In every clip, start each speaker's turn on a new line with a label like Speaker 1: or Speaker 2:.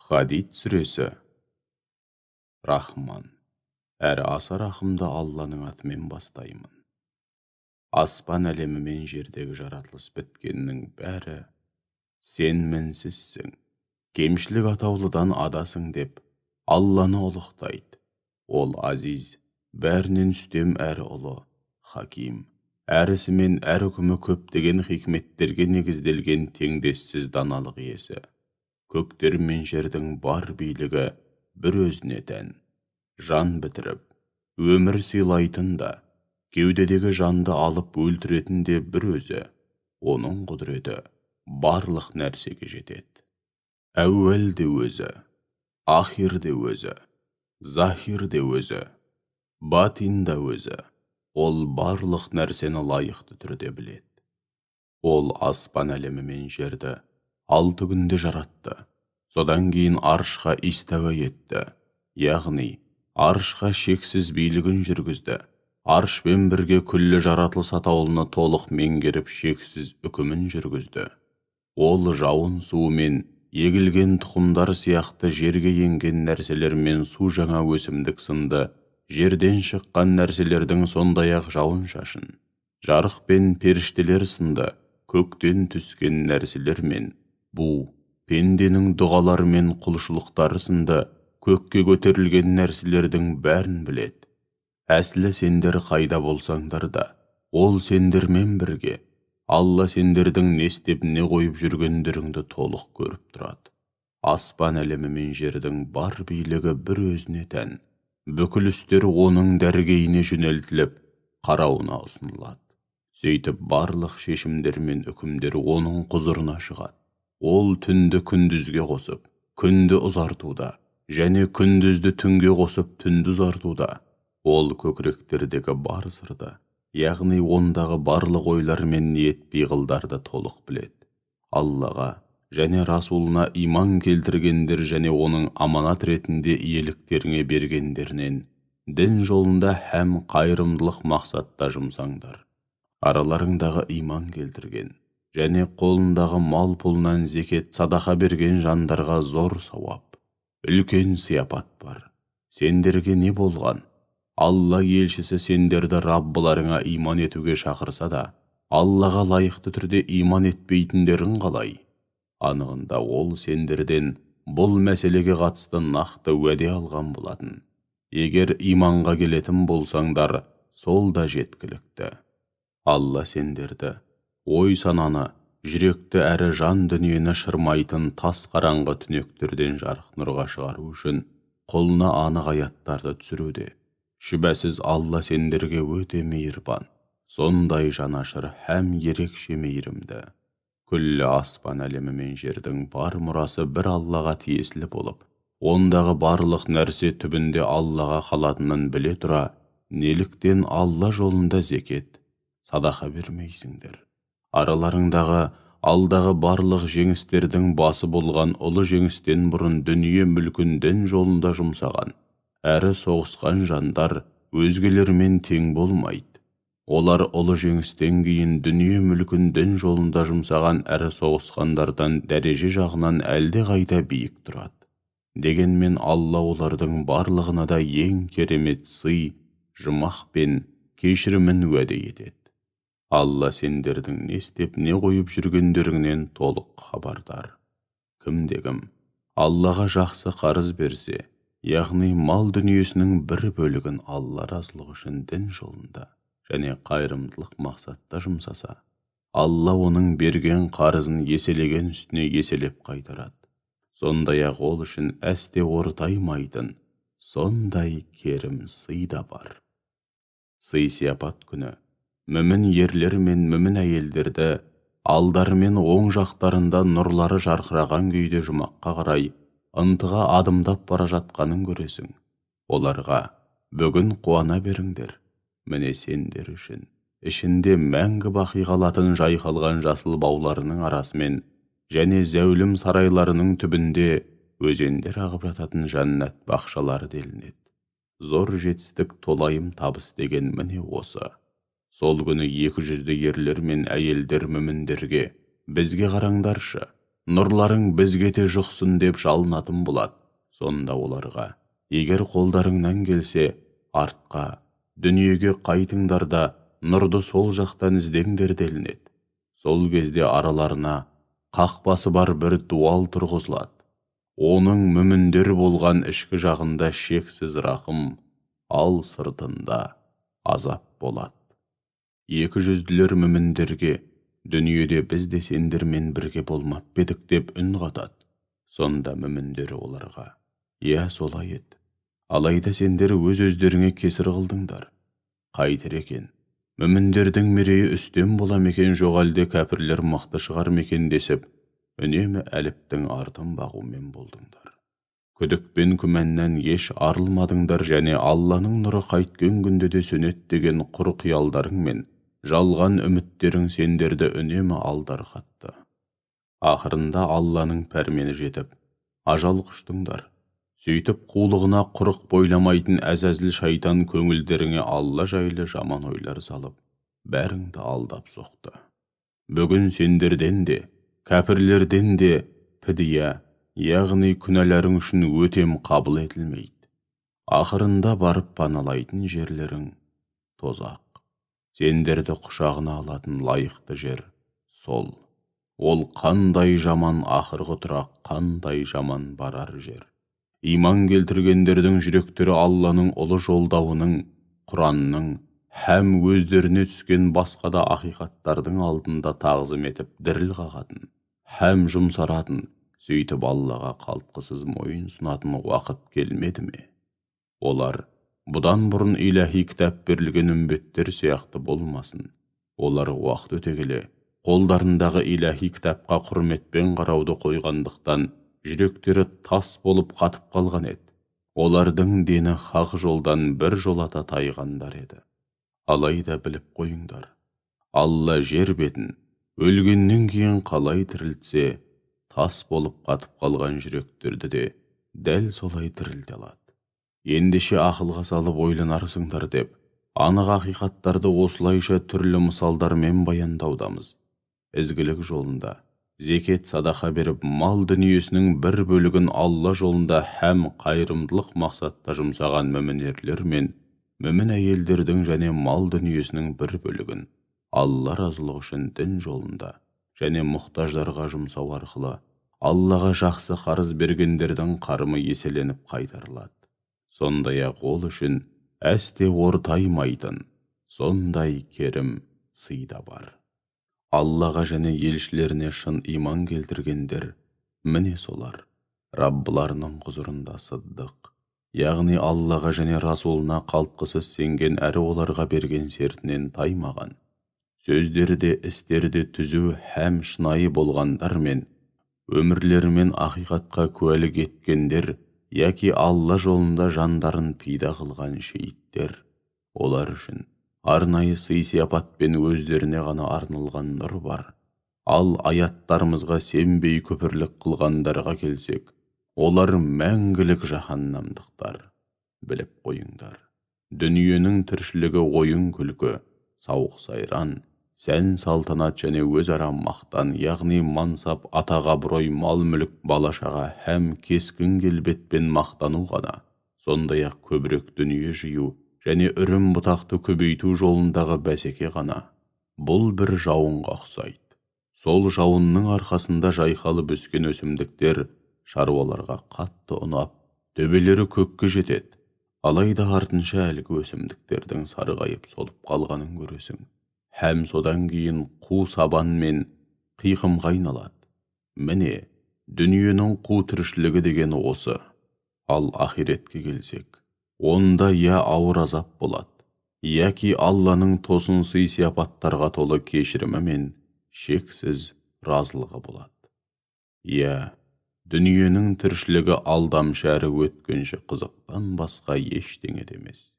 Speaker 1: Hadid сүресі. Рахман. Әрі аса рахымды Алланың атымен бастаймын. Аспан әлемі мен жердегі жаратылыс біткеннің бәрі сен мінсізсің, кемшілік атаулыдан адасың деп Алланы ұлықтайды. Ол азиз, бәрінен үстем әрі ұлы, хаким, әрісі мен әр үкімі көптеген хикметтерге негізделген теңдессіз даналық иесі. Көктер мен жердің бар билігі бір өзіне тән. Жан бітіріп, өмір сыйлайтын да, кеудедегі жанды алып өлтіретін де бір өзі. Оның құдіреті барлық нәрсеге жетеді. Әуел де өзі, ахир де өзі, захир де өзі, батин да өзі. Ол барлық нәрсені лайықты түрде біледі. Ол аспан әлемі мен жерді 6 күнде жаратты. Содан кейін аршқа истауа етті. Яғни, аршқа шексіз билігін жүргізді. Аршпен бірге күллі жаратылыс атаулыны толық меңгеріп шексіз үкімін жүргізді. Ол жауын суымен, егілген тұқымдар сияқты жерге енген нәрселер мен су жаңа өсімдік сынды, жерден шыққан нәрселердің сондай-ақ жауын шашын, жарық пен періштелер сынды, көктен түскен нәрселер мен бу, пенденің дұғалары мен құлшылықтары сынды, көкке көтерілген нәрселердің бәрін біледі. Әсілі сендер қайда болсаңдар да, ол сендермен бірге. Алла сендердің не істеп не қойып жүргендеріңді толық көріп тұрады. Аспан әлемі мен жердің бар билігі бір өзіне тән. Бүкіл істер оның дәргейіне жөнелтіліп, қарауына ұсынылады. Сөйтіп барлық шешімдер мен үкімдер оның құзырына шығады. Ол түнді күндізге қосып, күнді ұзартуда, және күндізді түнге қосып, түнді ұзартуда. Ол көкіректердегі бар сырды, яғни ондағы барлық ойлар мен ниет пиғылдарды толық біледі. Аллаға және Расулына иман келтіргендер және оның аманат ретінде иеліктеріңе бергендерінен дін жолында һәм қайырымдылық мақсатта жұмсаңдар. Араларыңдағы иман келтірген және қолындағы мал пұлынан зекет садақа берген жандарға зор сауап, үлкен сияпат бар. Сендерге не болған? Алла елшісі сендерді Раббыларыңа иман етуге шақырса да, Аллаға лайықты түрде иман етпейтіндерін қалай? Анығында ол сендерден бұл мәселеге қатысты нақты уәде алған болатын. Егер иманға келетін болсаңдар, сол да жеткілікті. Алла сендерді ой сананы, жүректі әрі жан дүниені шырмайтын тас қараңғы түнектерден жарық нұрға шығару үшін қолына анық аяттарды түсіруде. Шүбәсіз Алла сендерге өте мейірбан, сондай жанашыр һәм ерекше мейірімді. Күллі аспан әлемі мен жердің бар мұрасы бір Аллаға тиесілі болып, ондағы барлық нәрсе түбінде Аллаға қалатынын біле тұра, неліктен Алла жолында зекет, садақа бермейсіңдер? Араларыңдағы алдағы барлық жеңістердің басы болған ұлы жеңістен бұрын дүние мүлкін дін жолында жұмсаған, әрі соғысқан жандар өзгелермен тең болмайды. Олар ұлы жеңістен кейін дүние мүлкін дін жолында жұмсаған әрі соғысқандардан дәреже жағынан әлде қайда биік тұрады. Дегенмен Алла олардың барлығына да ең керемет сый, жұмақ пен кешірімін уәде етеді. Алла сендердің не істеп не қойып жүргендеріңнен толық хабардар. Кімде-кім Аллаға жақсы қарыз берсе, яғни мал дүниесінің бір бөлігін Алла разылығы үшін дін жолында және қайырымдылық мақсатта жұмсаса, Алла оның берген қарызын еселеген үстіне еселеп қайтарады. Сондай-ақ ол үшін әсте ортаймайтын, сондай керім сый да бар. Сый сияпат күні мүмін ерлер мен мүмін әйелдерді алдары мен оң жақтарында нұрлары жарқыраған күйде жұмаққа қарай ынтыға адымдап бара жатқанын көресің. Оларға бүгін қуана беріңдер. Міне сендер үшін ішінде мәңгі бақи қалатын жайқалған жасыл бауларының арасымен және зәулім сарайларының түбінде өзендер ағып жататын жәннат бақшалары делінеді. Зор жетістік, толайым табыс деген міне осы. Сол күні 200 ерлер мен әйелдер мүміндерге, бізге қараңдаршы, нұрларың бізге де жұқсын деп жалынатын болады. Сонда оларға: егер қолдарыңнан келсе, артқа, дүниеге қайтыңдар да нұрды сол жақтан іздеңдер делінеді. Сол кезде араларына қақпасы бар бір дуал тұрғызылады. Оның мүміндер болған ішкі жағында шексіз рақым, ал сыртында азап болады. Екі жүзділер мүміндерге: дүниеде біз де сендермен бірге болмап едік деп үн қатады. Сонда мүміндер оларға: иә, солай еді. Алайда сендер өз-өздеріңе кесір қылдыңдар. Қайтер екен? Мүміндердің мерейі үстем бола мекен, жоқ әлде кәпірлер мықты шығар мекен десіп, үнемі әліптің артын бағумен болдыңдар. Күдік пен күмәннен еш арылмадыңдар, және Алланың нұры қайткен күнде де сөнеді деген құр қиялдарың мен жалған үміттерің сендерді үнемі алдарқатты. Ақырында Алланың пәрмені жетіп, ажал құштыңдар. Сөйтіп қулығына құрық бойламайтын әзәзіл шайтан көңілдеріңе Алла жайлы жаман ойлар салып, бәріңді алдап соқты. Бүгін сендерден де, кәпірлерден де пидия, яғни күнәларың үшін өтем қабыл етілмейді. Ақырында барып паналайтын жерлерің тозақ. Сендерді құшағына алатын лайықты жер сол. Ол қандай жаман ақырғы тұрақ, қандай жаман барар жер. Иман келтіргендердің жүректері Алланың ұлы жолдауының, Құранның, һәм өздеріне түскен басқа да ақиқаттардың алдында тағзым етіп діріл қағатын, һәм жұмсаратын, сөйтіп Аллаға қалтқысыз мойын сұнатын уақыт келмеді ме? Олар бұдан бұрын иләһи кітап берілген үмбеттер сияқты болмасын. Олар уақыт өте келе қолдарындағы иләһи кітапқа құрметпен қарауды қойғандықтан жүректері тас болып қатып қалған еді. Олардың дені хақ жолдан бір жолата тайғандар еді. Алайда біліп қойыңдар, Алла жер бетін өлгеннен кейін қалай тірілтсе, тас болып қатып қалған жүректерді де дәл солай тірілте алады. Ендеше ақылға салып ойланарсыңдар деп, анық ақиқаттарды осылайша түрлі мысалдармен баяндаудамыз. Ізгілік жолында зекет садақа беріп, мал дүниесінің бір бөлігін Алла жолында һәм қайырымдылық мақсатта жұмсаған мүмін ерлер мен мүмін әйелдердің және мал дүниесінің бір бөлігін Алла разылығы үшін дін жолында және мұқтаждарға жұмсау арқылы Аллаға жақсы қарыз бергендердің қарымы еселеніп қайтарылады. Сондай-ақ ол үшін әсте ортаймайтын сондай керім сый да бар. Аллаға және елшілеріне шын иман келтіргендер, міне солар, Раббыларының құзырында сыддық, яғни Аллаға және Расулына қалтқысыз сенген әрі оларға берген сертінен таймаған, сөздерде, істерде түзу һәм шынайы болғандар мен өмірлерімен ақиқатқа куәлік еткендер, яки Алла жолында жандарын пида қылған шейіттер. Олар үшін арнайы сый-сияпатпен өздеріне ғана арналған нұр бар. Ал аяттарымызға сенбей күпірлік қылғандарға келсек, олар мәңгілік жаһаннамдықтар. Біліп қойыңдар, дүниенің тіршілігі ойын күлкі, сауық сайран, сән салтанат және өзара мақтан, яғни мансап, атақ абырой, мал мүлік, бала-шаға һәм кескін келбетпен мақтану ғана. Сондай-ақ көбірек дүние жию және үрім бұтақты көбейту жолындағы бәсеке ғана. Бұл бір жауынға ұқсайды. Сол жауынның арқасында жайқалып өскен өсімдіктер шаруаларға қатты ұнап, төбелері көкке жетеді. Алайда артынша әлгі өсімдіктердің сарғайып солып қалғанын көресің. Һәм содан кейін қу сабан мен қиқымға айналады. Міне, дүниенің қу тіршілігі деген осы. Ал ақиретке келсек, онда я ауыр азап болады, яки Алланың тосын сый-сияпаттарға толы кешірімі мен шексіз разылығы болады. Я, дүниенің тіршілігі алдамшы әрі өткенші қызықтан басқа ештеңе емес.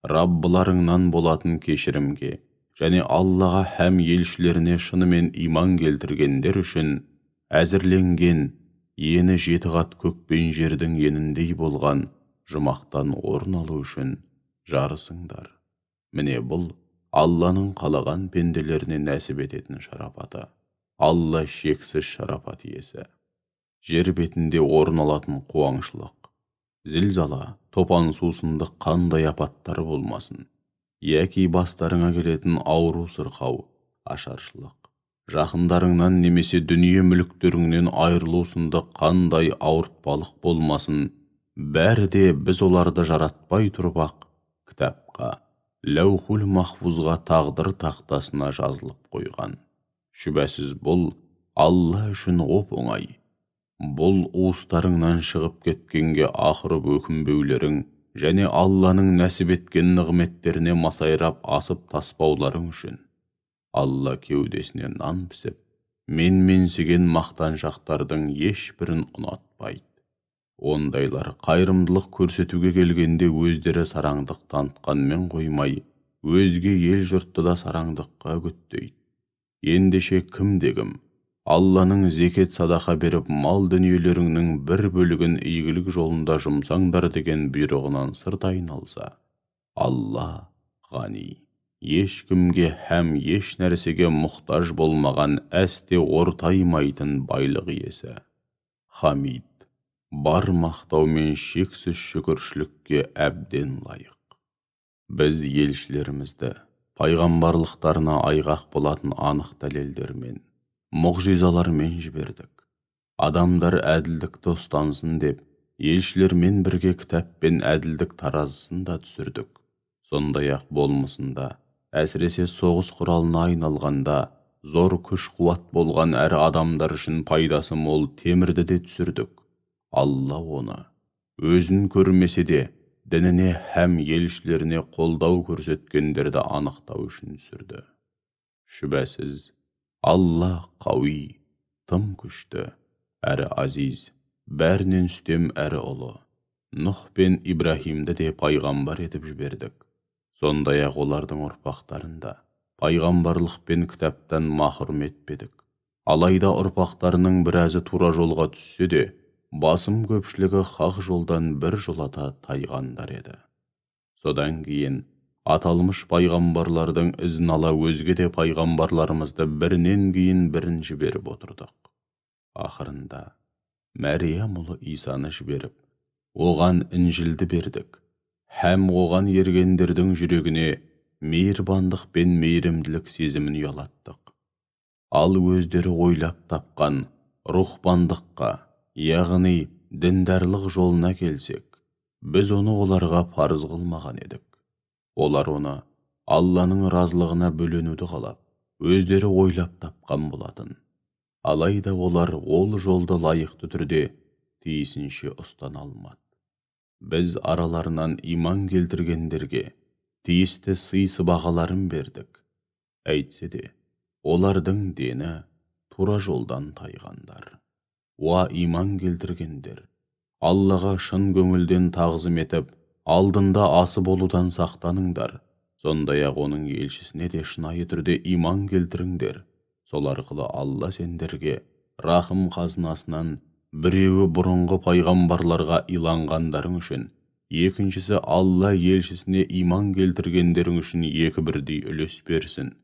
Speaker 1: Раббыларыңнан болатын кешірімге және Аллаға һәм елшілеріне шынымен иман келтіргендер үшін әзірленген ені 7 қат көк пен жердің еніндей болған жұмақтан орын алу үшін жарысыңдар. Міне бұл Алланың қалаған пенделеріне нәсіп ететін шарапаты. Алла шексіз шарапат иесі. Жер бетінде орын алатын қуаңшылық, зілзала, топан сусынды қандай апаттар болмасын, яки бастарыңа келетін ауру сырқау, ашаршылық, жақындарыңнан немесе дүние мүліктеріңнен айырылу сынды қандай ауыртпалық болмасын, бәрі де біз оларды жаратпай тұрып-ақ кітапқа, ләухул махфузға, тағдыр тақтасына жазылып қойған. Шүбәсіз бұл Алла үшін оп-оңай. Бұл уыстарыңнан шығып кеткенге ақырып өкінбеулерің және Алланың нәсіп еткен нығметтеріне масайрап асып таспауларың үшін. Алла кеудесіне нан пісіп, менсіген мақтаншақтардың ешбірін ұнатпайды. Ондайлар қайырымдылық көрсетуге келгенде өздері сараңдық танытқанмен қоймай, өзге ел жұртты да сараңдыққа үгіттейді. Ендеше кім-дегім Алланың зекет садақа беріп, мал дүниелеріңнің бір бөлігін игілік жолында жұмсаңдар деген бұйрығынан сырт айналса, Алла ғани, ешкімге һәм еш нәрсеге мұқтаж болмаған, әсте ортаймайтын байлық иесі. Хамид, бар мақтау мен шексіз шүкіршілікке әбден лайық. Біз елшілерімізді пайғамбарлықтарына айғақ болатын анық дәлелдермен, мұғжизалармен жібердік. Адамдар әділдікті ұстансын деп, елшілермен бірге кітап пен әділдік таразысын да түсірдік. Сондай-ақ болмысында, әсіресе соғыс құралына айналғанда, зор күш-қуат болған әрі адамдар үшін пайдасы мол темірді де түсірдік. Алла оны, өзін көрмесе де, дініне һәм елшілеріне қолдау көрсеткендерді анықтау үшін түсірді. Шүбәсіз, Алла қауи, тым күшті, әрі азиз, бәрінен үстем әрі ұлы. Нұх пен Ибрахимді де пайғамбар етіп жібердік. Сондай-ақ олардың ұрпақтарында пайғамбарлық пен кітаптан махрұм етпедік. Алайда ұрпақтарының біразы тура жолға түссе де, басым көпшілігі хақ жолдан бір жолата тайғандар еді. Содан кейін аталмыш пайғамбарлардың ізін ала өзге де пайғамбарларымызды бірінен кейін бірін жіберіп отырдық. Ақырында Мәриям ұлы Исаны жіберіп, оған Інжілді бердік, һәм оған ергендердің жүрегіне мейірбандық пен мейірімділік сезімін ұялаттық. Ал өздері ойлап тапқан рухбандыққа, яғни діндарлық жолына келсек, біз оны оларға парыз қылмаған едік. Олар оны Алланың разылығына бөленуді қалап, өздері ойлап тапқан болатын. Алайда олар ол жолды лайықты түрде тиісінше ұстана алмады. Біз араларынан иман келтіргендерге тиісті сый-сыбағаларын бердік. Әйтсе де, олардың дені тура жолдан тайғандар. Уа иман келтіргендер, Аллаға шын көңілден тағзым етіп, алдында асы болудан сақтаныңдар. Сондай-ақ оның елшісіне де шынайы түрде иман келтіріңдер. Сол арқылы Алла сендерге рахым қазынасынан біреуі бұрынғы пайғамбарларға иланғандарың үшін, екіншісі Алла елшісіне иман келтіргендерің үшін екі бірдей үлес берсін.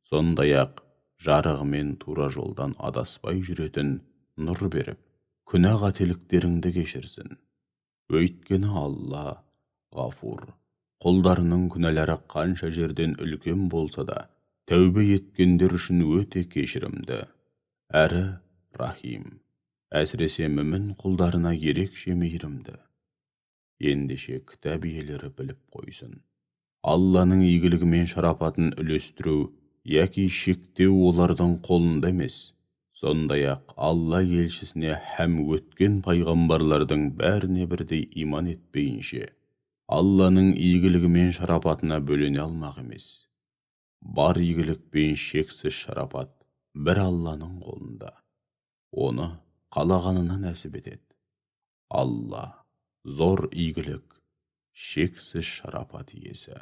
Speaker 1: Сондай-ақ жарығымен тура жолдан адаспай жүретін нұр беріп, күнә қателіктеріңді кешірсін. Өйткені Алла ғафур, құлдарының күнәлары қанша жерден үлкен болса да, тәубе еткендер үшін өте кешірімді, әрі рахим, әсіресе мүмін құлдарына ерекше мейірімді. Ендеше кітап иелері біліп қойсын. Алланың игілігі мен шарапатын үлестіру яки шектеу олардың қолында емес. Сондай-ақ Алла елшісіне һәм өткен пайғамбарлардың бәріне бірдей иман етпейінше, Алланың игілігі мен шарапатына бөлене алмақ емес. Бар игілік пен шексіз шарапат бір Алланың қолында. Оны қалағанына нәсіп етеді. Алла зор игілік, шексіз шарапат иесі.